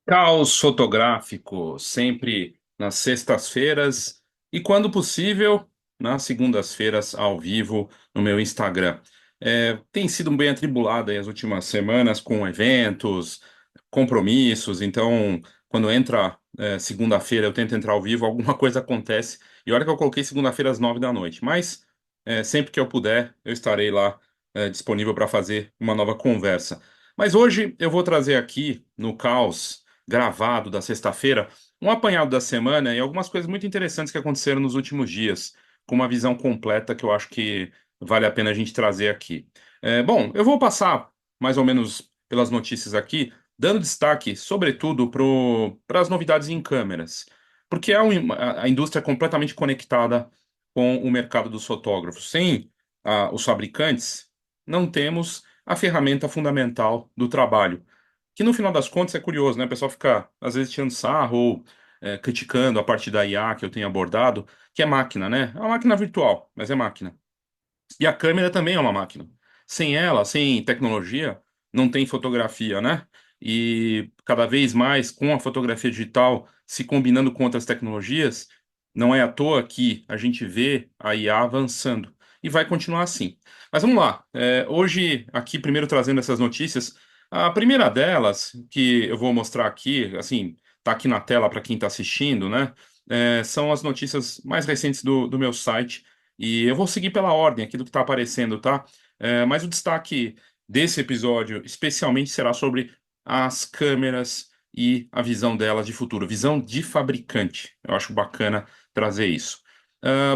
Caos fotográfico, sempre nas sextas-feiras e, quando possível, nas segundas-feiras ao vivo no meu Instagram. Tem sido bem atribulado aí as últimas semanas com eventos, compromissos, então quando entra segunda-feira eu tento entrar ao vivo, alguma coisa acontece. E olha que eu coloquei segunda-feira às 9 da noite, mas sempre que eu puder eu estarei lá disponível para fazer uma nova conversa. Mas hoje eu vou trazer aqui no Caos gravado da sexta-feira, um apanhado da semana e algumas coisas muito interessantes que aconteceram nos últimos dias, com uma visão completa que eu acho que vale a pena a gente trazer aqui. Bom, eu vou passar mais ou menos pelas notícias aqui, dando destaque, sobretudo, para as novidades em câmeras, porque a indústria é completamente conectada com o mercado dos fotógrafos. Sem os fabricantes, não temos a ferramenta fundamental do trabalho, que no final das contas é curioso, né? O pessoal fica, às vezes, tirando sarro ou criticando a parte da IA que eu tenho abordado, que é máquina, né? É uma máquina virtual, mas é máquina. E a câmera também é uma máquina. Sem ela, sem tecnologia, não tem fotografia, né? E cada vez mais, com a fotografia digital se combinando com outras tecnologias, não é à toa que a gente vê a IA avançando. E vai continuar assim. Mas vamos lá. Hoje, aqui, primeiro trazendo essas notícias. A primeira delas, que eu vou mostrar aqui, assim, tá aqui na tela para quem está assistindo, né? São as notícias mais recentes do meu site e eu vou seguir pela ordem aqui do que está aparecendo, tá? Mas o destaque desse episódio, especialmente, será sobre as câmeras e a visão delas de futuro, visão de fabricante. Eu acho bacana trazer isso.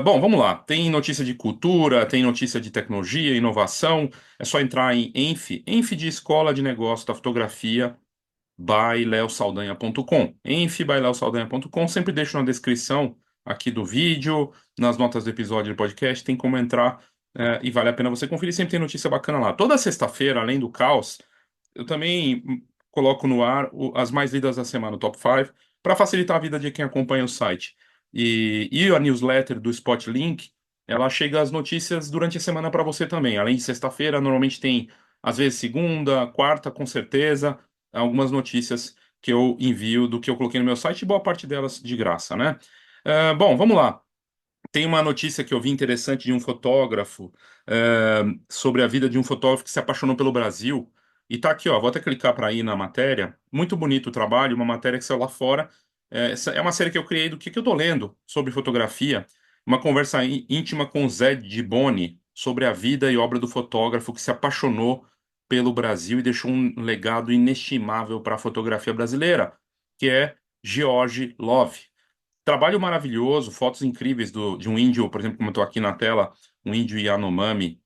Bom, vamos lá. Tem notícia de cultura, tem notícia de tecnologia, inovação. É só entrar em Enf de Escola de Negócio da Fotografia, by leosaldanha.com. Enf by leosaldanha.com. Sempre deixo na descrição aqui do vídeo, nas notas do episódio do podcast, tem como entrar, e vale a pena você conferir. Sempre tem notícia bacana lá. Toda sexta-feira, além do caos, eu também coloco no ar as mais lidas da semana, o Top 5, para facilitar a vida de quem acompanha o site. E a newsletter do Spotlink, ela chega as notícias durante a semana para você também. Além de sexta-feira, normalmente tem, às vezes, segunda, quarta, com certeza, algumas notícias que eu envio do que eu coloquei no meu site, e boa parte delas de graça, né? Bom, vamos lá. Tem uma notícia que eu vi interessante de um fotógrafo, sobre a vida de um fotógrafo que se apaixonou pelo Brasil. E tá aqui, ó, vou até clicar para ir na matéria. Muito bonito o trabalho, uma matéria que saiu lá fora. Essa é uma série que eu criei do que eu tô lendo sobre fotografia. Uma conversa íntima com o Zé de Boni sobre a vida e obra do fotógrafo que se apaixonou pelo Brasil e deixou um legado inestimável para a fotografia brasileira, que é George Love. Trabalho maravilhoso, fotos incríveis de um índio, por exemplo, como eu estou aqui na tela, um índio Yanomami,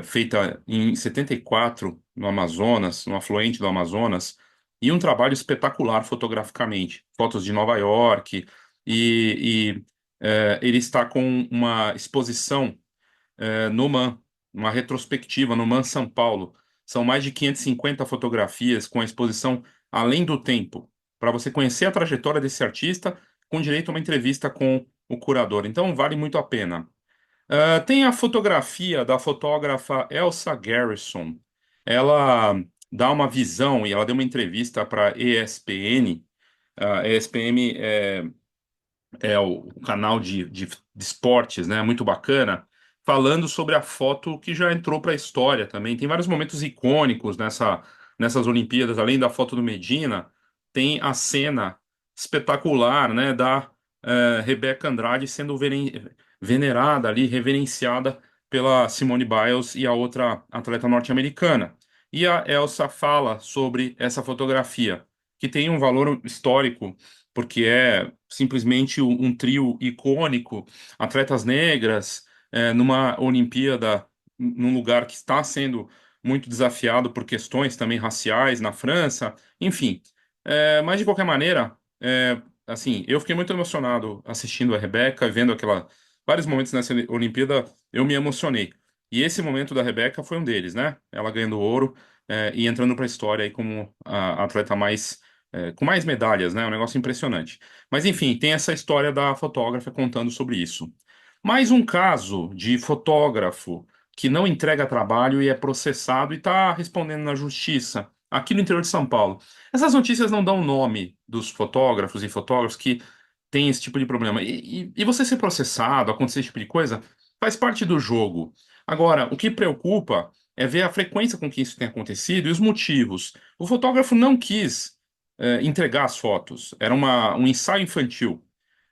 feita em 74 no Amazonas, no afluente do Amazonas, e um trabalho espetacular fotograficamente. Fotos de Nova York, ele está com uma exposição no MAN, uma retrospectiva no MAN São Paulo. São mais de 550 fotografias com a exposição Além do Tempo, para você conhecer a trajetória desse artista, com direito a uma entrevista com o curador. Então, vale muito a pena. Tem a fotografia da fotógrafa Elsa Garrison. Ela dá uma visão e ela deu uma entrevista para a ESPN. A ESPN é o canal de esportes, né? Muito bacana, falando sobre a foto que já entrou para a história também. Tem vários momentos icônicos nessas Olimpíadas, além da foto do Medina, tem a cena espetacular, né, da Rebeca Andrade sendo venerada ali, reverenciada pela Simone Biles e a outra atleta norte-americana. E a Elsa fala sobre essa fotografia, que tem um valor histórico porque é simplesmente um trio icônico, atletas negras, numa Olimpíada, num lugar que está sendo muito desafiado por questões também raciais na França, enfim. Mas de qualquer maneira, assim, eu fiquei muito emocionado assistindo a Rebeca, vendo vários momentos nessa Olimpíada, eu me emocionei. E esse momento da Rebeca foi um deles, né? Ela ganhando ouro, e entrando para a história aí como a atleta com mais medalhas, né? Um negócio impressionante. Mas enfim, tem essa história da fotógrafa contando sobre isso. Mais um caso de fotógrafo que não entrega trabalho e é processado e está respondendo na justiça. aqui no interior de São Paulo. Essas notícias não dão o nome dos fotógrafos e fotógrafos que têm esse tipo de problema. E você ser processado, acontecer esse tipo de coisa, faz parte do jogo. Agora, o que preocupa é ver a frequência com que isso tem acontecido e os motivos. O fotógrafo não quis, entregar as fotos. Era um ensaio infantil.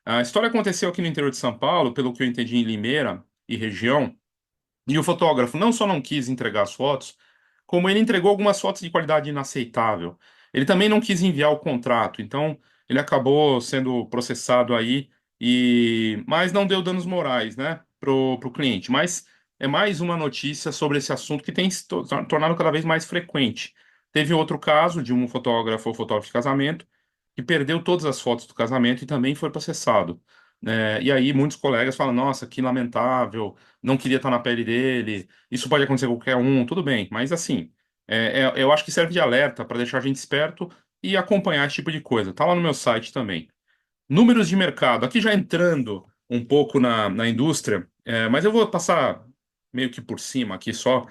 A história aconteceu aqui no interior de São Paulo, pelo que eu entendi em Limeira e região. E o fotógrafo não só não quis entregar as fotos, como ele entregou algumas fotos de qualidade inaceitável. Ele também não quis enviar o contrato, então ele acabou sendo processado aí, mas não deu danos morais, né, pro cliente. Mas é mais uma notícia sobre esse assunto que tem se tornado cada vez mais frequente. Teve outro caso de um fotógrafo ou fotógrafo de casamento que perdeu todas as fotos do casamento e também foi processado. E aí muitos colegas falam, nossa, que lamentável, não queria estar na pele dele, isso pode acontecer com qualquer um, tudo bem, mas assim, eu acho que serve de alerta para deixar a gente esperto e acompanhar esse tipo de coisa. Tá lá no meu site também. Números de mercado, aqui já entrando um pouco na indústria, mas eu vou passar meio que por cima aqui só.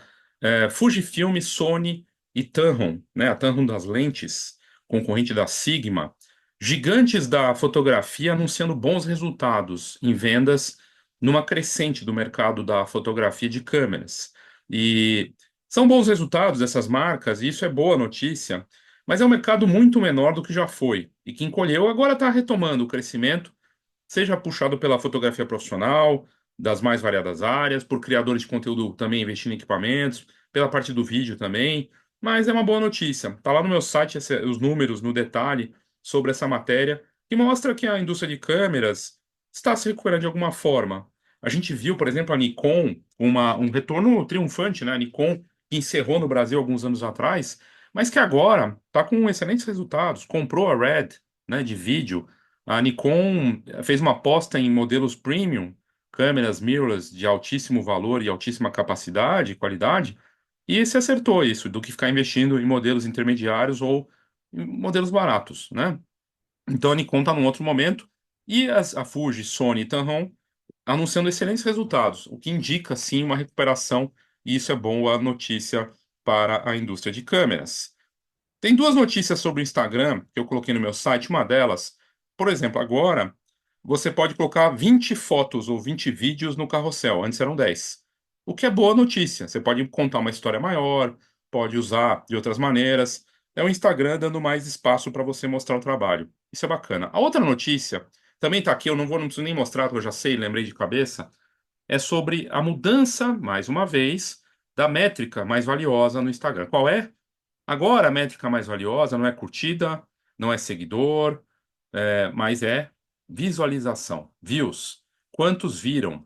Fujifilm, Sony e Tamron, né? A Tamron das lentes, concorrente da Sigma, gigantes da fotografia anunciando bons resultados em vendas numa crescente do mercado da fotografia de câmeras. E são bons resultados dessas marcas, e isso é boa notícia, mas é um mercado muito menor do que já foi, e que encolheu agora está retomando o crescimento, seja puxado pela fotografia profissional, das mais variadas áreas, por criadores de conteúdo também investindo em equipamentos, pela parte do vídeo também, mas é uma boa notícia. Está lá no meu site os números no detalhe sobre essa matéria, que mostra que a indústria de câmeras está se recuperando de alguma forma. A gente viu, por exemplo, a Nikon, um retorno triunfante, né? A Nikon, que encerrou no Brasil alguns anos atrás, mas que agora está com excelentes resultados. Comprou a Red, né, de vídeo. A Nikon fez uma aposta em modelos premium, câmeras mirrorless de altíssimo valor e altíssima capacidade e qualidade, e se acertou isso, do que ficar investindo em modelos intermediários ou em modelos baratos, né? Então a Nikon está num outro momento, e a Fuji, Sony e Tamron anunciando excelentes resultados, o que indica, sim, uma recuperação, e isso é boa notícia para a indústria de câmeras. Tem duas notícias sobre o Instagram que eu coloquei no meu site. Uma delas, por exemplo, agora você pode colocar 20 fotos ou 20 vídeos no carrossel, antes eram 10. O que é boa notícia. Você pode contar uma história maior, pode usar de outras maneiras. É o Instagram dando mais espaço para você mostrar o trabalho. Isso é bacana. A outra notícia, também está aqui, eu não preciso nem mostrar, porque eu já sei, lembrei de cabeça, é sobre a mudança, mais uma vez, da métrica mais valiosa no Instagram. Qual é? Agora, a métrica mais valiosa não é curtida, não é seguidor, mas é visualização, views. Quantos viram?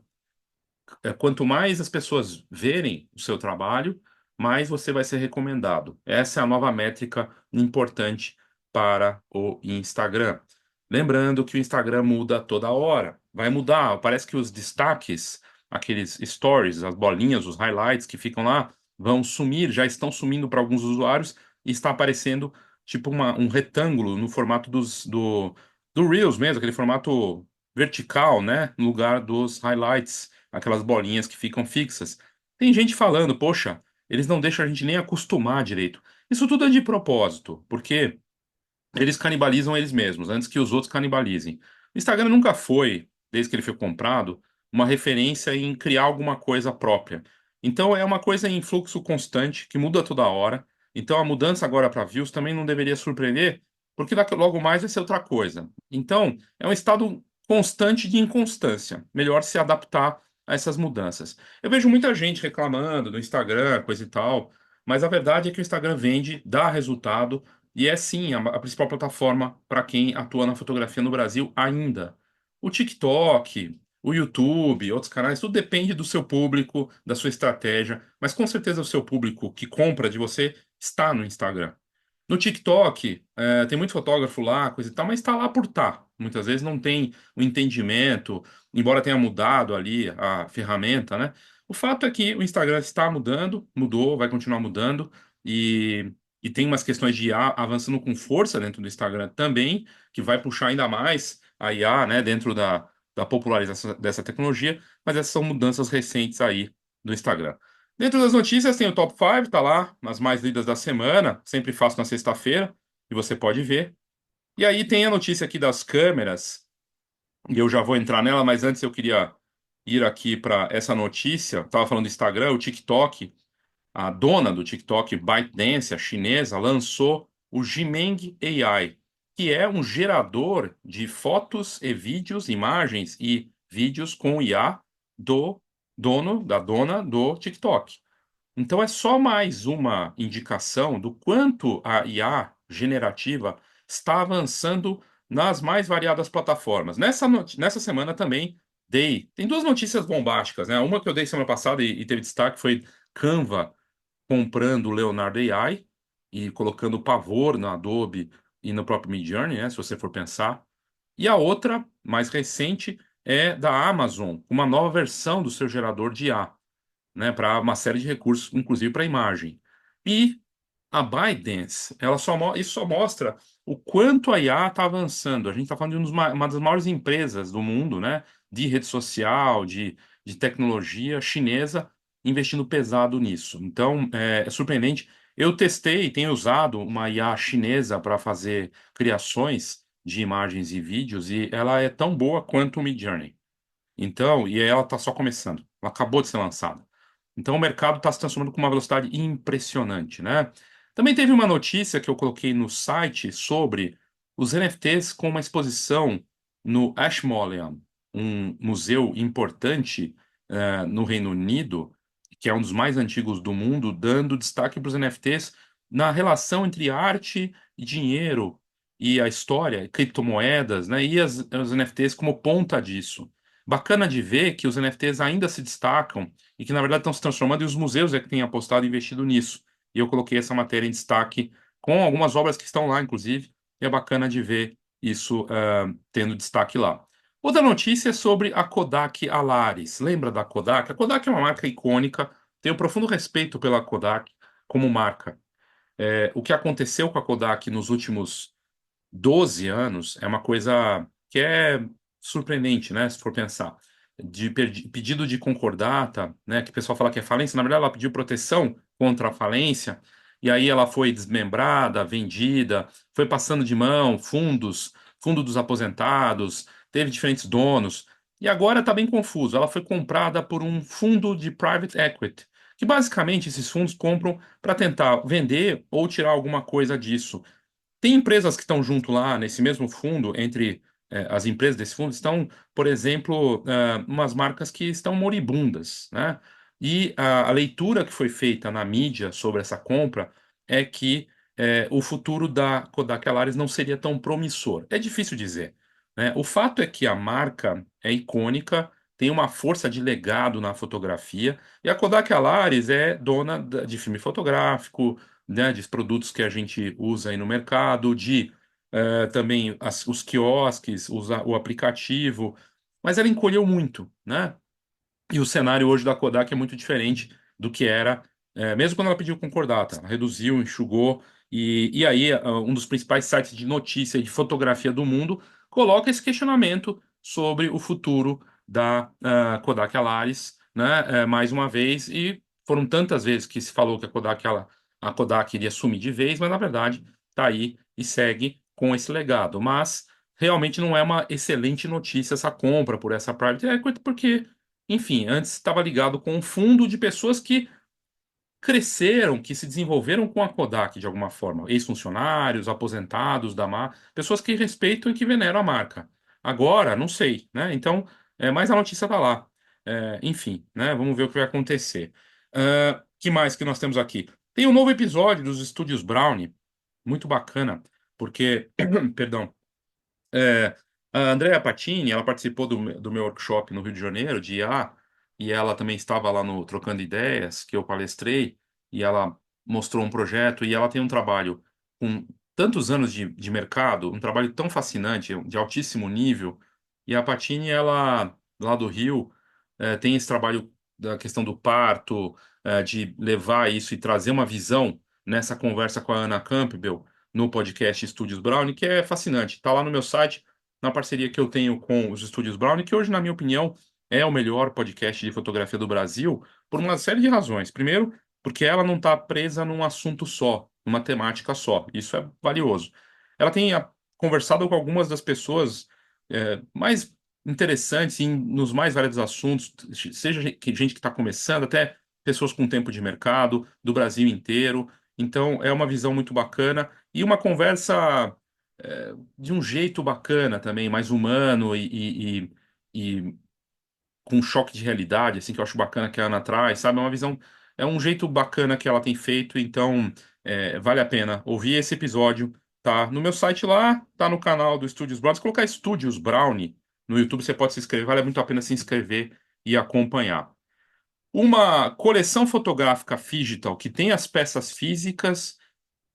Quanto mais as pessoas verem o seu trabalho, mais você vai ser recomendado. Essa é a nova métrica importante para o Instagram. Lembrando que o Instagram muda toda hora. Vai mudar. Parece que os destaques, aqueles stories, as bolinhas, os highlights que ficam lá, vão sumir, já estão sumindo para alguns usuários e está aparecendo tipo um retângulo no formato do Reels mesmo, aquele formato vertical, né? No lugar dos highlights, aquelas bolinhas que ficam fixas. Tem gente falando, poxa, eles não deixam a gente nem acostumar direito. Isso tudo é de propósito, porque eles canibalizam eles mesmos, antes que os outros canibalizem. O Instagram nunca foi, desde que ele foi comprado, uma referência em criar alguma coisa própria. Então é uma coisa em fluxo constante, que muda toda hora. Então a mudança agora para views também não deveria surpreender, porque logo mais vai ser outra coisa. Então é um estado constante de inconstância. Melhor se adaptar a essas mudanças. Eu vejo muita gente reclamando do Instagram, coisa e tal, mas a verdade é que o Instagram vende, dá resultado e é sim a principal plataforma para quem atua na fotografia no Brasil ainda. O TikTok, o YouTube, outros canais, tudo depende do seu público, da sua estratégia, mas com certeza o seu público que compra de você está no Instagram. No TikTok, tem muito fotógrafo lá, coisa e tal, mas está lá por estar. Muitas vezes não tem o entendimento, embora tenha mudado ali a ferramenta, né? O fato é que o Instagram está mudando, mudou, vai continuar mudando, e, e tem umas questões de IA avançando com força dentro do Instagram também, que vai puxar ainda mais a IA, né, dentro da popularização dessa tecnologia, mas essas são mudanças recentes aí do Instagram. Dentro das notícias tem o Top 5, tá lá, as mais lidas da semana, sempre faço na sexta-feira, e você pode ver. E aí tem a notícia aqui das câmeras, e eu já vou entrar nela, mas antes eu queria ir aqui para essa notícia. Tava falando do Instagram, o TikTok, a dona do TikTok, ByteDance, a chinesa, lançou o Jimeng AI, que é um gerador de fotos e vídeos, imagens e vídeos com IA do da dona do TikTok. Então é só mais uma indicação do quanto a IA generativa está avançando nas mais variadas plataformas. Nessa semana também tem duas notícias bombásticas, né? Uma que eu dei semana passada e teve destaque foi Canva comprando o Leonardo AI e colocando pavor na Adobe e no próprio Midjourney, né? Se você for pensar. E a outra, mais recente, é da Amazon, uma nova versão do seu gerador de IA, né, para uma série de recursos, inclusive para imagem. E a ByteDance, isso só mostra o quanto a IA está avançando. A gente está falando de uma das maiores empresas do mundo, né, de rede social, de tecnologia chinesa, investindo pesado nisso. Então, é surpreendente. Eu testei, tenho usado uma IA chinesa para fazer criações de imagens e vídeos, e ela é tão boa quanto o Midjourney. Então, e ela está só começando. Ela acabou de ser lançada. Então, o mercado está se transformando com uma velocidade impressionante, né? Também teve uma notícia que eu coloquei no site sobre os NFTs com uma exposição no Ashmolean, um museu importante no Reino Unido, que é um dos mais antigos do mundo, dando destaque para os NFTs na relação entre arte e dinheiro e a história, criptomoedas, né? E os NFTs como ponta disso. Bacana de ver que os NFTs ainda se destacam e que, na verdade, estão se transformando e os museus é que têm apostado e investido nisso. E eu coloquei essa matéria em destaque com algumas obras que estão lá, inclusive, e é bacana de ver isso tendo destaque lá. Outra notícia é sobre a Kodak Alaris. Lembra da Kodak? A Kodak é uma marca icônica, tenho profundo respeito pela Kodak como marca. O que aconteceu com a Kodak nos últimos 12 anos é uma coisa que é surpreendente, né? Se for pensar. Pedido de concordata, né? Que o pessoal fala que é falência, na verdade ela pediu proteção contra a falência, e aí ela foi desmembrada, vendida, foi passando de mão, fundo dos aposentados, teve diferentes donos, e agora está bem confuso. Ela foi comprada por um fundo de private equity, que basicamente esses fundos compram para tentar vender ou tirar alguma coisa disso. Tem empresas que estão junto lá nesse mesmo fundo, entre as empresas desse fundo, estão, por exemplo, umas marcas que estão moribundas, né? E a leitura que foi feita na mídia sobre essa compra é que o futuro da Kodak Alaris não seria tão promissor. É difícil dizer, né? O fato é que a marca é icônica, tem uma força de legado na fotografia, e a Kodak Alaris é dona de filme fotográfico, né, de produtos que a gente usa aí no mercado, de também os quiosques, o aplicativo, mas ela encolheu muito, né? E o cenário hoje da Kodak é muito diferente do que era, mesmo quando ela pediu concordata, ela reduziu, enxugou, e aí um dos principais sites de notícia e de fotografia do mundo coloca esse questionamento sobre o futuro da Kodak Alaris, né, mais uma vez, e foram tantas vezes que se falou que a Kodak iria sumir de vez, mas na verdade está aí e segue com esse legado. Mas realmente não é uma excelente notícia essa compra por essa private equity, porque enfim, antes estava ligado com um fundo de pessoas que cresceram, que se desenvolveram com a Kodak de alguma forma, ex-funcionários, aposentados da marca, pessoas que respeitam e que veneram a marca. Agora, não sei, né? Então, mas a notícia está lá. Enfim, né? Vamos ver o que vai acontecer. Que mais que nós temos aqui? Tem um novo episódio dos Estúdios Brownie, muito bacana, porque, perdão, a Andrea Patini, ela participou do meu workshop no Rio de Janeiro, de IA, e ela também estava lá no Trocando Ideias, que eu palestrei, e ela mostrou um projeto, e ela tem um trabalho com tantos anos de mercado, um trabalho tão fascinante, de altíssimo nível, e a Patini, ela, lá do Rio, tem esse trabalho da questão do parto, de levar isso e trazer uma visão nessa conversa com a Ana Campbell, no podcast Estúdios Brownie, que é fascinante. Está lá no meu site, na parceria que eu tenho com os Estúdios Brownie, que hoje, na minha opinião, é o melhor podcast de fotografia do Brasil por uma série de razões. Primeiro, porque ela não está presa num assunto só, numa temática só. Isso é valioso. Ela tem conversado com algumas das pessoas mais interessantes nos mais variados assuntos, seja gente que está começando, até pessoas com tempo de mercado, do Brasil inteiro. Então, é uma visão muito bacana e uma conversa de um jeito bacana também, mais humano e com um choque de realidade, assim, que eu acho bacana que a Ana traz, sabe? É uma visão, é um jeito bacana que ela tem feito, então vale a pena ouvir esse episódio. Tá no meu site lá, tá no canal do Estúdios Brownie. Se colocar Estúdios Brownie no YouTube, você pode se inscrever, vale muito a pena se inscrever e acompanhar. Uma coleção fotográfica digital que tem as peças físicas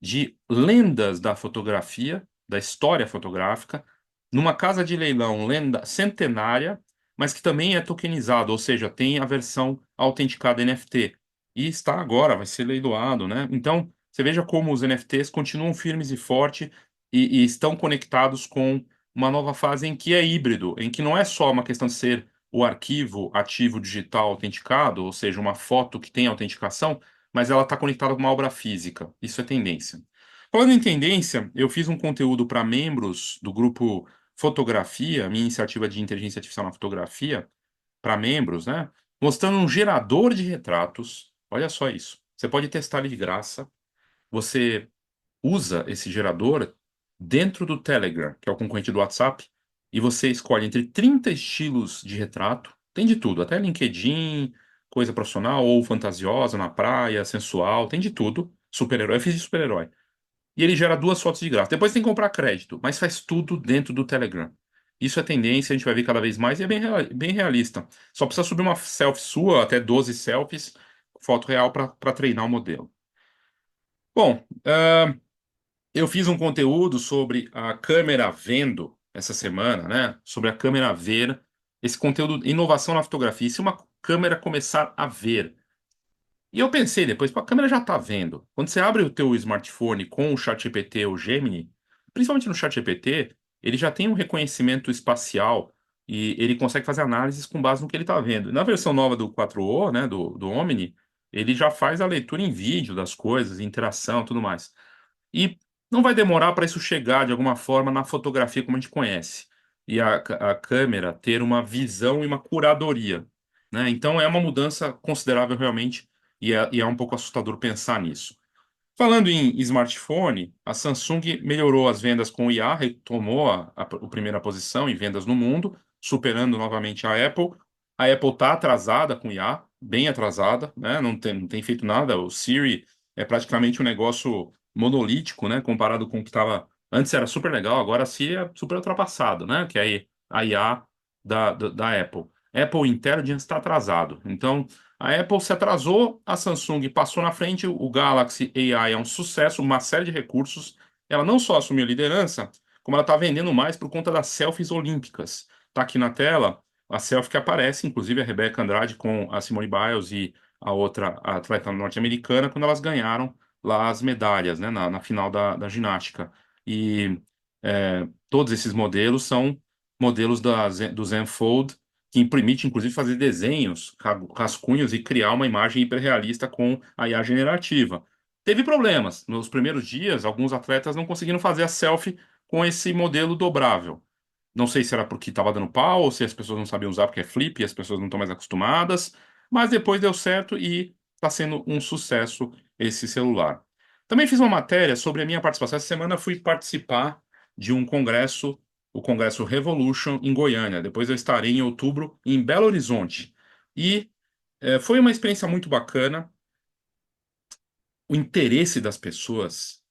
de lendas da fotografia, da história fotográfica, numa casa de leilão lenda centenária, mas que também é tokenizado, ou seja, tem a versão autenticada NFT. E está agora, vai ser leiloado, né? Então, você veja como os NFTs continuam firmes e fortes e estão conectados com uma nova fase em que é híbrido, em que não é só uma questão de ser o arquivo ativo digital autenticado, ou seja, uma foto que tem autenticação, mas ela está conectada com uma obra física. Isso é tendência. Falando em tendência, eu fiz um conteúdo para membros do grupo Fotografia, minha iniciativa de inteligência artificial na fotografia, para membros, né? Mostrando um gerador de retratos. Olha só isso. Você pode testar ele de graça. Você usa esse gerador dentro do Telegram, que é o concorrente do WhatsApp, e você escolhe entre 30 estilos de retrato. Tem de tudo, até LinkedIn, coisa profissional ou fantasiosa, na praia, sensual, tem de tudo. Super-herói, eu fiz de super-herói. E ele gera duas fotos de graça. Depois tem que comprar crédito, mas faz tudo dentro do Telegram. Isso é tendência, a gente vai ver cada vez mais e é bem realista. Só precisa subir uma selfie sua, até 12 selfies, foto real para treinar o modelo. Bom, eu fiz um conteúdo sobre a câmera vendo essa semana, né? Sobre a câmera ver. Esse conteúdo, inovação na fotografia. E se uma câmera começar a ver? E eu pensei depois, pô, a câmera já está vendo. Quando você abre o teu smartphone com o ChatGPT ou Gemini, principalmente no ChatGPT, ele já tem um reconhecimento espacial e ele consegue fazer análises com base no que ele está vendo. Na versão nova do 4O, né, do Omni, ele já faz a leitura em vídeo das coisas, interação, tudo mais. E não vai demorar para isso chegar de alguma forma na fotografia como a gente conhece. E a câmera ter uma visão e uma curadoria, né? Então é uma mudança considerável realmente e é um pouco assustador pensar nisso. Falando em smartphone, a Samsung melhorou as vendas com o IA, retomou a primeira posição em vendas no mundo, superando novamente a Apple. A Apple está atrasada com o IA, bem atrasada, né? Não tem feito nada. O Siri é praticamente um negócio monolítico, né? Comparado com o que estava. Antes era super legal, agora a Siri é super ultrapassado, né? Que é a IA da Apple. Apple Intelligence está atrasado. Então, a Apple se atrasou, a Samsung passou na frente, o Galaxy AI é um sucesso, uma série de recursos. Ela não só assumiu a liderança, como ela está vendendo mais por conta das selfies olímpicas. Está aqui na tela a selfie que aparece, inclusive a Rebeca Andrade com a Simone Biles e a outra a atleta norte-americana, quando elas ganharam lá as medalhas, né, na final da ginástica. E todos esses modelos são modelos do Zenfold, que permite, inclusive, fazer desenhos, rascunhos e criar uma imagem hiperrealista com a IA generativa. Teve problemas. Nos primeiros dias, alguns atletas não conseguiram fazer a selfie com esse modelo dobrável. Não sei se era porque estava dando pau ou se as pessoas não sabiam usar porque é flip e as pessoas não estão mais acostumadas, mas depois deu certo e está sendo um sucesso esse celular. Também fiz uma matéria sobre a minha participação. Essa semana eu fui participar de um congresso, o Congresso Revolution em Goiânia. Depois eu estarei em outubro em Belo Horizonte. E foi uma experiência muito bacana. O interesse das pessoas,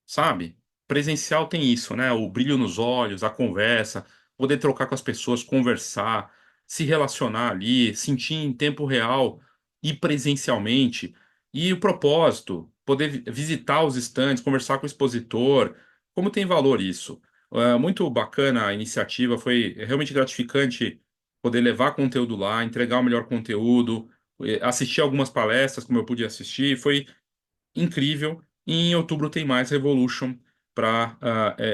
sabe? Presencial tem isso, né? O brilho nos olhos, a conversa, poder trocar com as pessoas, conversar, se relacionar ali, sentir em tempo real e presencialmente. E o propósito, poder visitar os estandes, conversar com o expositor, como tem valor isso. Muito bacana a iniciativa, foi realmente gratificante poder levar conteúdo lá, entregar o melhor conteúdo, assistir algumas palestras, como eu pude assistir, foi incrível. E em outubro tem mais Revolution para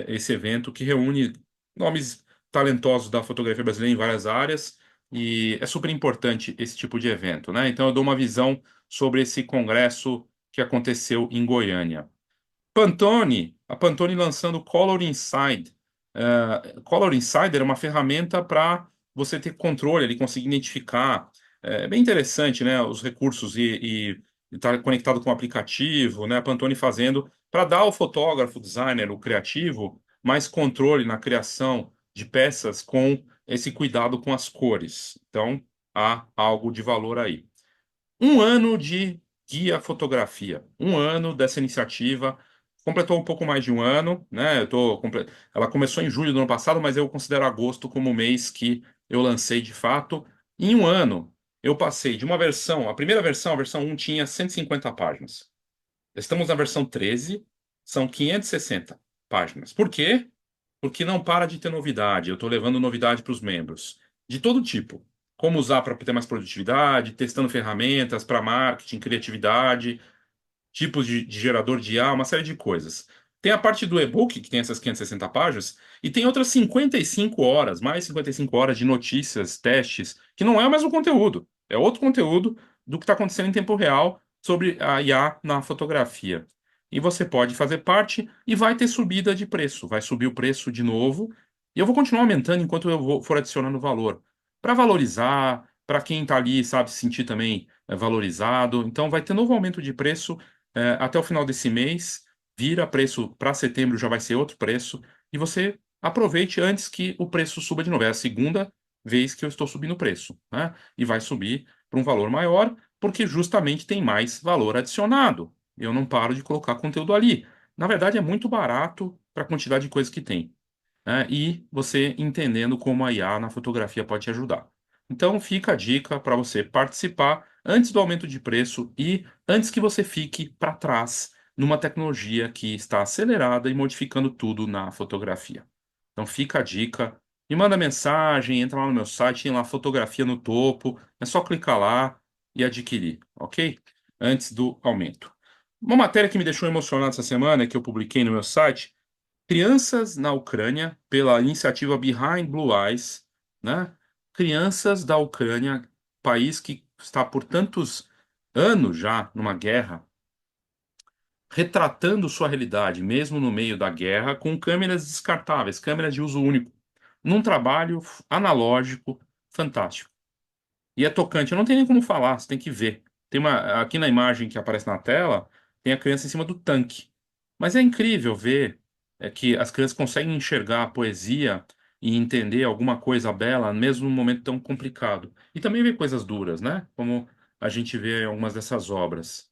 esse evento que reúne nomes talentosos da fotografia brasileira em várias áreas. e é super importante esse tipo de evento, né? Então eu dou uma visão sobre esse congresso que aconteceu em Goiânia. Pantone, a Pantone lançando Color Inside. Color Insider é uma ferramenta para você ter controle, ele conseguir identificar. É bem interessante, né? Os recursos e estar conectado com o aplicativo, né? A Pantone fazendo para dar ao fotógrafo, designer, o criativo, mais controle na criação de peças com esse cuidado com as cores. Então, há algo de valor aí. Um ano de guia fotografia, um ano dessa iniciativa, completou um pouco mais de um ano, né? Ela começou em julho do ano passado, mas eu considero agosto como o mês que eu lancei de fato. Em um ano, eu passei de uma versão, a primeira versão, a versão um tinha 150 páginas. Estamos na versão 13, são 560 páginas. Por quê? Porque não para de ter novidade. Eu estou levando novidade para os membros, de todo tipo. Como usar para ter mais produtividade, testando ferramentas para marketing, criatividade, tipos de gerador de IA, uma série de coisas. Tem a parte do e-book, que tem essas 560 páginas, e tem outras 55 horas, mais 55 horas de notícias, testes, que não é o mesmo conteúdo. É outro conteúdo do que está acontecendo em tempo real sobre a IA na fotografia. E você pode fazer parte e vai ter subida de preço. Vai subir o preço de novo. E eu vou continuar aumentando enquanto for adicionando valor. Para valorizar, para quem está ali, sabe, se sentir também valorizado. Então vai ter novo aumento de preço até o final desse mês, vira preço para setembro, já vai ser outro preço, e você aproveite antes que o preço suba de novo. É a segunda vez que eu estou subindo o preço, né? E vai subir para um valor maior, porque justamente tem mais valor adicionado. Eu não paro de colocar conteúdo ali. Na verdade, é muito barato para a quantidade de coisas que tem, né? E você entendendo como a IA na fotografia pode te ajudar. Então, fica a dica para você participar antes do aumento de preço e antes que você fique para trás numa tecnologia que está acelerada e modificando tudo na fotografia. Então, fica a dica. Me manda mensagem, entra lá no meu site, tem lá fotografia no topo. É só clicar lá e adquirir, ok? Antes do aumento. Uma matéria que me deixou emocionado essa semana, que eu publiquei no meu site, crianças na Ucrânia, pela iniciativa Behind Blue Eyes, né? Crianças da Ucrânia, país que está por tantos anos já numa guerra, retratando sua realidade, mesmo no meio da guerra, com câmeras descartáveis, câmeras de uso único, num trabalho analógico fantástico. E é tocante, eu não tenho nem como falar, você tem que ver. Tem uma, aqui na imagem que aparece na tela, tem a criança em cima do tanque. Mas é incrível ver que as crianças conseguem enxergar a poesia e entender alguma coisa bela, mesmo num momento tão complicado. E também ver coisas duras, né? Como a gente vê em algumas dessas obras.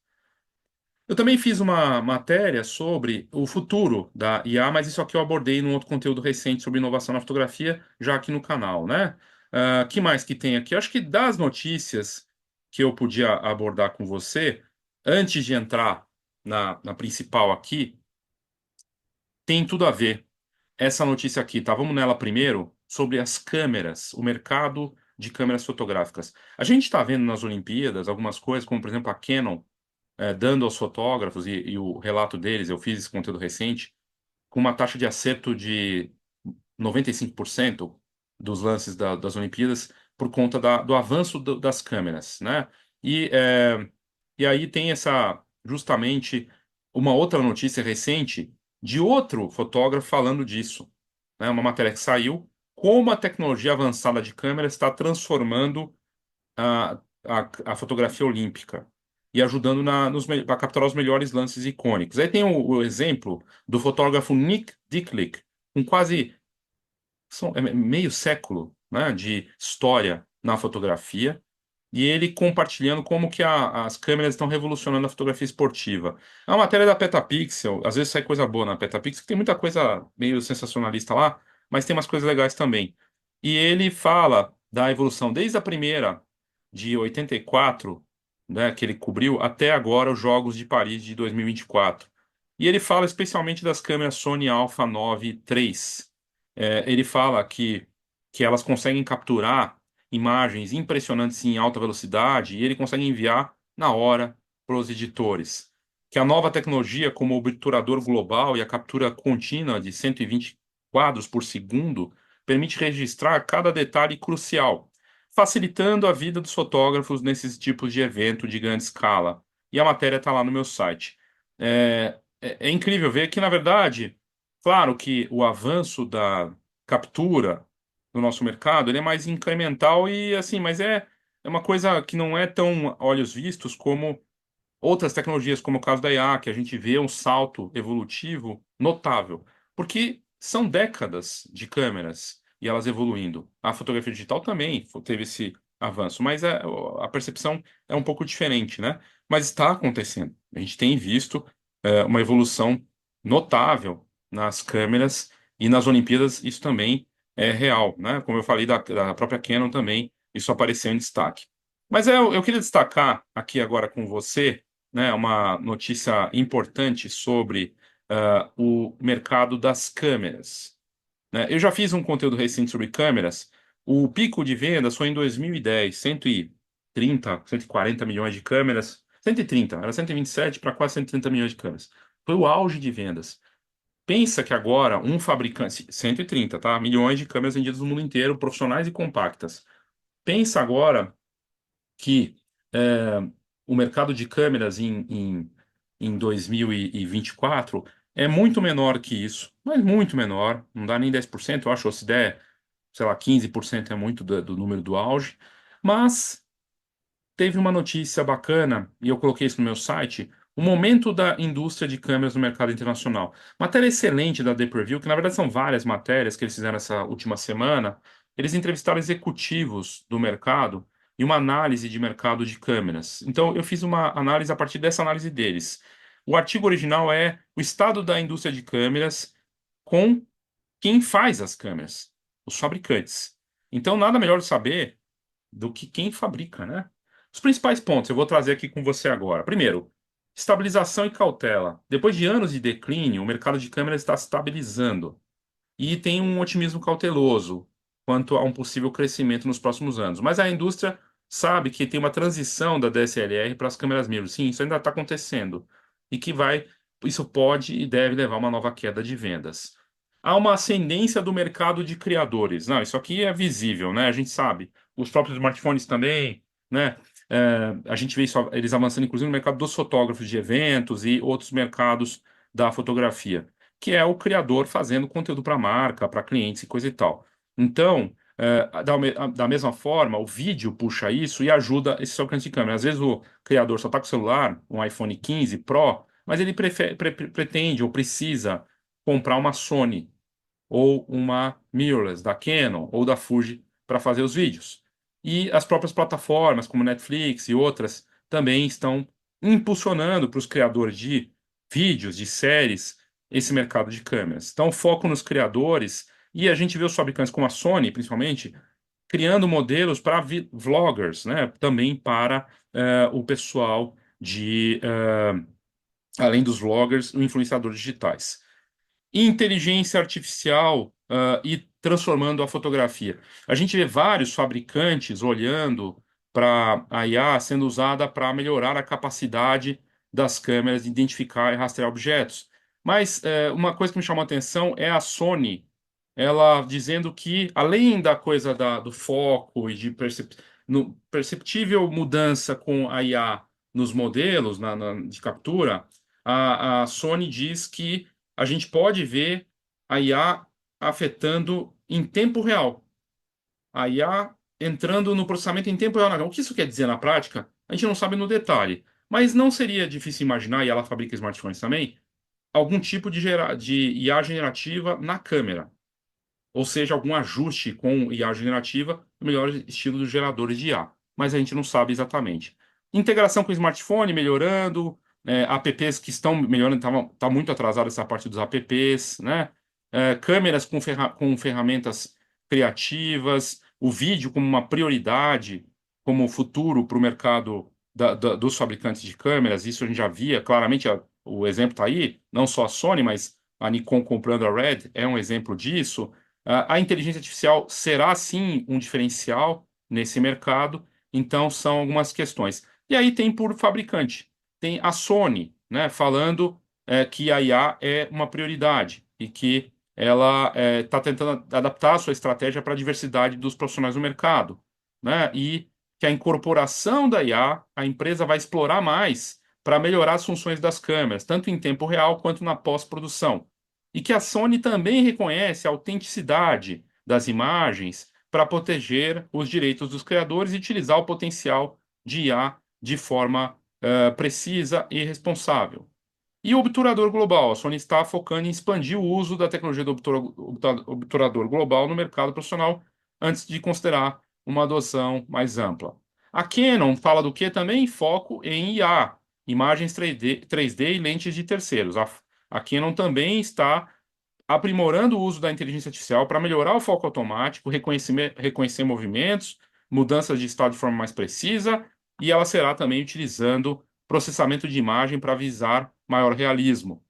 Eu também fiz uma matéria sobre o futuro da IA, mas isso aqui eu abordei num outro conteúdo recente sobre inovação na fotografia, já aqui no canal, né? Que mais que tem aqui? Eu acho que das notícias que eu podia abordar com você, antes de entrar na principal aqui, tem tudo a ver. Essa notícia aqui, tá? Vamos nela primeiro, sobre as câmeras, o mercado de câmeras fotográficas. A gente está vendo nas Olimpíadas algumas coisas, como por exemplo a Canon dando aos fotógrafos e o relato deles, eu fiz esse conteúdo recente, com uma taxa de acerto de 95% dos lances das Olimpíadas por conta do avanço das câmeras, né? E, é, e aí tem justamente, uma outra notícia recente de outro fotógrafo falando disso, né? Uma matéria que saiu, como a tecnologia avançada de câmera está transformando a fotografia olímpica e ajudando para capturar os melhores lances icônicos. Aí tem o exemplo do fotógrafo Nick Dicklick, com quase meio século, né, de história na fotografia, e ele compartilhando como que as câmeras estão revolucionando a fotografia esportiva. É uma matéria da Petapixel, às vezes sai coisa boa na Petapixel, tem muita coisa meio sensacionalista lá, mas tem umas coisas legais também. E ele fala da evolução desde a primeira, de 84, né, que ele cobriu, até agora os Jogos de Paris de 2024. E ele fala especialmente das câmeras Sony Alpha 9 III. Ele fala que elas conseguem capturar imagens impressionantes em alta velocidade e ele consegue enviar na hora para os editores. Que a nova tecnologia, como o obturador global e a captura contínua de 120 quadros por segundo, permite registrar cada detalhe crucial, facilitando a vida dos fotógrafos nesses tipos de evento de grande escala. E a matéria está lá no meu site. É incrível ver que, na verdade, claro que o avanço da captura no nosso mercado ele é mais incremental e assim, mas é uma coisa que não é tão olhos vistos como outras tecnologias, como o caso da IA, que a gente vê um salto evolutivo notável, porque são décadas de câmeras e elas evoluindo. A fotografia digital também teve esse avanço, mas a percepção é um pouco diferente, né? Mas está acontecendo. A gente tem visto uma evolução notável nas câmeras e nas Olimpíadas isso também é real, né? Como eu falei da própria Canon também, isso apareceu em destaque. Mas eu queria destacar aqui agora com você, né, uma notícia importante sobre o mercado das câmeras, né? Eu já fiz um conteúdo recente sobre câmeras. O pico de vendas foi em 2010, 130, 140 milhões de câmeras. 130, era 127 para quase 130 milhões de câmeras. Foi o auge de vendas. Pensa que agora um fabricante, 130, tá? Milhões de câmeras vendidas no mundo inteiro, profissionais e compactas. Pensa agora que é, o mercado de câmeras em 2024 é muito menor que isso, mas muito menor, não dá nem 10%, eu acho, ou se der, sei lá, 15% é muito do número do auge, mas teve uma notícia bacana, e eu coloquei isso no meu site, o momento da indústria de câmeras no mercado internacional. Matéria excelente da The Preview, que na verdade são várias matérias que eles fizeram essa última semana. Eles entrevistaram executivos do mercado e uma análise de mercado de câmeras. Então, eu fiz uma análise a partir dessa análise deles. O artigo original é o estado da indústria de câmeras com quem faz as câmeras, os fabricantes. Então, nada melhor de saber do que quem fabrica, né? Os principais pontos eu vou trazer aqui com você agora. Primeiro, estabilização e cautela. Depois de anos de declínio, o mercado de câmeras está estabilizando e tem um otimismo cauteloso quanto a um possível crescimento nos próximos anos. Mas a indústria sabe que tem uma transição da DSLR para as câmeras mirrorless. Sim, isso ainda está acontecendo e que isso pode e deve levar a uma nova queda de vendas. Há uma ascendência do mercado de criadores. Não, isso aqui é visível, né? A gente sabe. Os próprios smartphones também, né? A gente vê isso, eles avançando, inclusive, no mercado dos fotógrafos de eventos e outros mercados da fotografia, que é o criador fazendo conteúdo para marca, para clientes e coisa e tal. Então, da mesma forma, o vídeo puxa isso e ajuda esse alcance de câmera. Às vezes o criador só está com o celular, um iPhone 15 Pro, mas ele pretende ou precisa comprar uma Sony ou uma mirrorless da Canon ou da Fuji para fazer os vídeos. E as próprias plataformas, como Netflix e outras, também estão impulsionando para os criadores de vídeos, de séries, esse mercado de câmeras. Então, foco nos criadores, e a gente vê os fabricantes como a Sony, principalmente, criando modelos para vloggers, né? Também para o pessoal além dos vloggers, os influenciadores digitais inteligência artificial, e transformando a fotografia. A gente vê vários fabricantes olhando para a IA sendo usada para melhorar a capacidade das câmeras de identificar e rastrear objetos. Mas uma coisa que me chamou a atenção é a Sony, ela dizendo que, além da coisa do foco e de perceptível mudança com a IA nos modelos de captura, a Sony diz que a gente pode ver a IA afetando em tempo real. A IA entrando no processamento em tempo real. O que isso quer dizer na prática? A gente não sabe no detalhe. Mas não seria difícil imaginar, e ela fabrica smartphones também, algum tipo de IA generativa na câmera. Ou seja, algum ajuste com IA generativa, o melhor estilo dos geradores de IA. Mas a gente não sabe exatamente. Integração com o smartphone melhorando, apps que estão melhorando, tá muito atrasado essa parte dos apps, né? Câmeras com ferramentas criativas, o vídeo como uma prioridade, como futuro para o mercado dos fabricantes de câmeras, isso a gente já via claramente, o exemplo está aí, não só a Sony, mas a Nikon comprando a Red é um exemplo disso. A inteligência artificial será sim um diferencial nesse mercado, então são algumas questões. E aí tem por fabricante, tem a Sony, né, falando que a IA é uma prioridade e que ela está tentando adaptar a sua estratégia para a diversidade dos profissionais do mercado. né? E que a incorporação da IA, a empresa vai explorar mais para melhorar as funções das câmeras, tanto em tempo real quanto na pós-produção. E que a Sony também reconhece a autenticidade das imagens para proteger os direitos dos criadores e utilizar o potencial de IA de forma precisa e responsável. E o obturador global, a Sony está focando em expandir o uso da tecnologia do obturador global no mercado profissional antes de considerar uma adoção mais ampla. A Canon fala do que também? Foco em IA, imagens 3D e lentes de terceiros. A Canon também está aprimorando o uso da inteligência artificial para melhorar o foco automático, reconhecer movimentos, mudanças de estado de forma mais precisa, e ela será também utilizando processamento de imagem para visar maior realismo.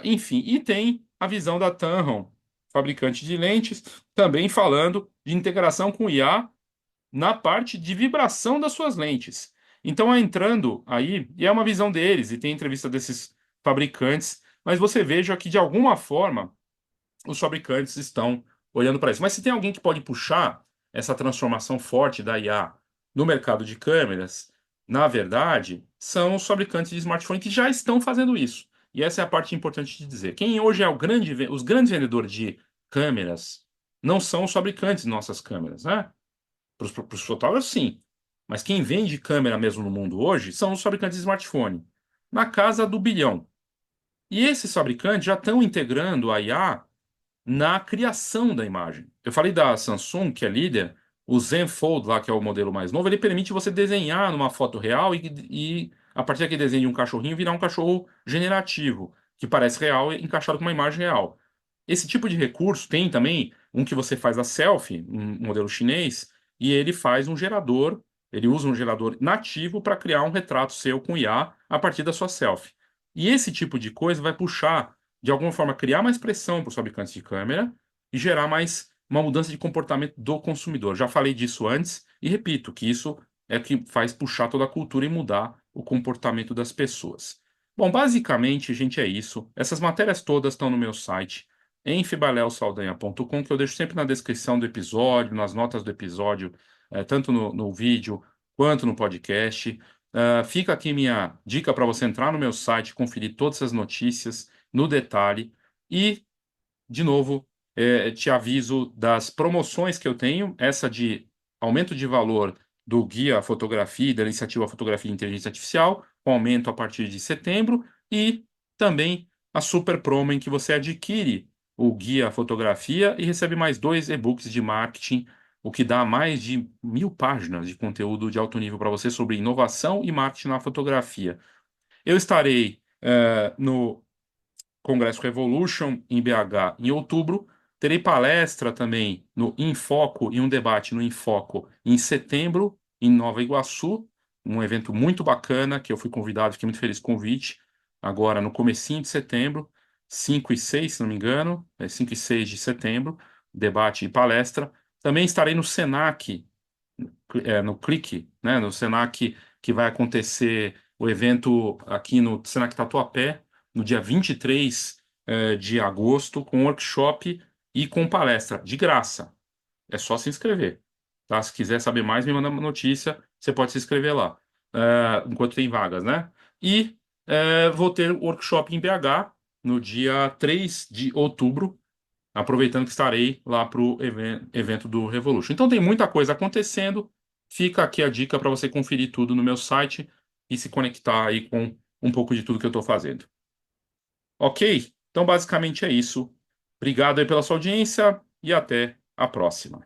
Enfim, e tem a visão da Tamron, fabricante de lentes, também falando de integração com IA na parte de vibração das suas lentes. Então, entrando aí, e é uma visão deles, e tem entrevista desses fabricantes, mas você veja que, de alguma forma, os fabricantes estão olhando para isso. Mas se tem alguém que pode puxar essa transformação forte da IA no mercado de câmeras, na verdade, são os fabricantes de smartphone que já estão fazendo isso. E essa é a parte importante de dizer. Quem hoje é os grandes vendedores de câmeras não são os fabricantes de nossas câmeras, né? Para os fotógrafos, sim. Mas quem vende câmera mesmo no mundo hoje são os fabricantes de smartphone, na casa do bilhão. E esses fabricantes já estão integrando a IA na criação da imagem. Eu falei da Samsung, que é líder, o Zenfold, lá, que é o modelo mais novo, ele permite você desenhar numa foto real e a partir daquele desenho de um cachorrinho, virar um cachorro generativo, que parece real e encaixado com uma imagem real. Esse tipo de recurso tem também um que você faz a selfie, um modelo chinês, e ele faz um gerador, ele usa um gerador nativo para criar um retrato seu com IA a partir da sua selfie. E esse tipo de coisa vai puxar de alguma forma, criar mais pressão para os fabricantes de câmera e gerar mais uma mudança de comportamento do consumidor. Já falei disso antes e repito que isso é o que faz puxar toda a cultura e mudar o comportamento das pessoas. Bom, basicamente, gente, é isso. Essas matérias todas estão no meu site, em fibalelsaldanha.com, que eu deixo sempre na descrição do episódio, nas notas do episódio, tanto no vídeo quanto no podcast. Fica aqui minha dica para você entrar no meu site, conferir todas as notícias no detalhe. E, de novo, te aviso das promoções que eu tenho, essa de aumento de valor do guia fotografia, da iniciativa Fotografia e Inteligência Artificial, com aumento a partir de setembro, e também a super promo em que você adquire o guia fotografia e recebe mais 2 e-books de marketing, o que dá mais de 1.000 páginas de conteúdo de alto nível para você sobre inovação e marketing na fotografia. Eu estarei no Congresso Revolution em BH em outubro. Terei palestra também no Infoco e um debate no Infoco em setembro, em Nova Iguaçu, um evento muito bacana que eu fui convidado, fiquei muito feliz com o convite. Agora no comecinho de setembro, 5 e 6, se não me engano, 5 e 6 de setembro, debate e palestra. Também estarei no Senac, no Clique, né, no Senac, que vai acontecer o evento aqui no Senac Tatuapé, no dia 23 de agosto, com workshop e com palestra, de graça. É só se inscrever. Tá? Se quiser saber mais, me manda uma notícia, você pode se inscrever lá, enquanto tem vagas, né? E vou ter workshop em BH no dia 3 de outubro, aproveitando que estarei lá para o evento do Revolution. Então tem muita coisa acontecendo. Fica aqui a dica para você conferir tudo no meu site e se conectar aí com um pouco de tudo que eu estou fazendo. Ok? Então basicamente é isso. Obrigado aí pela sua audiência e até a próxima.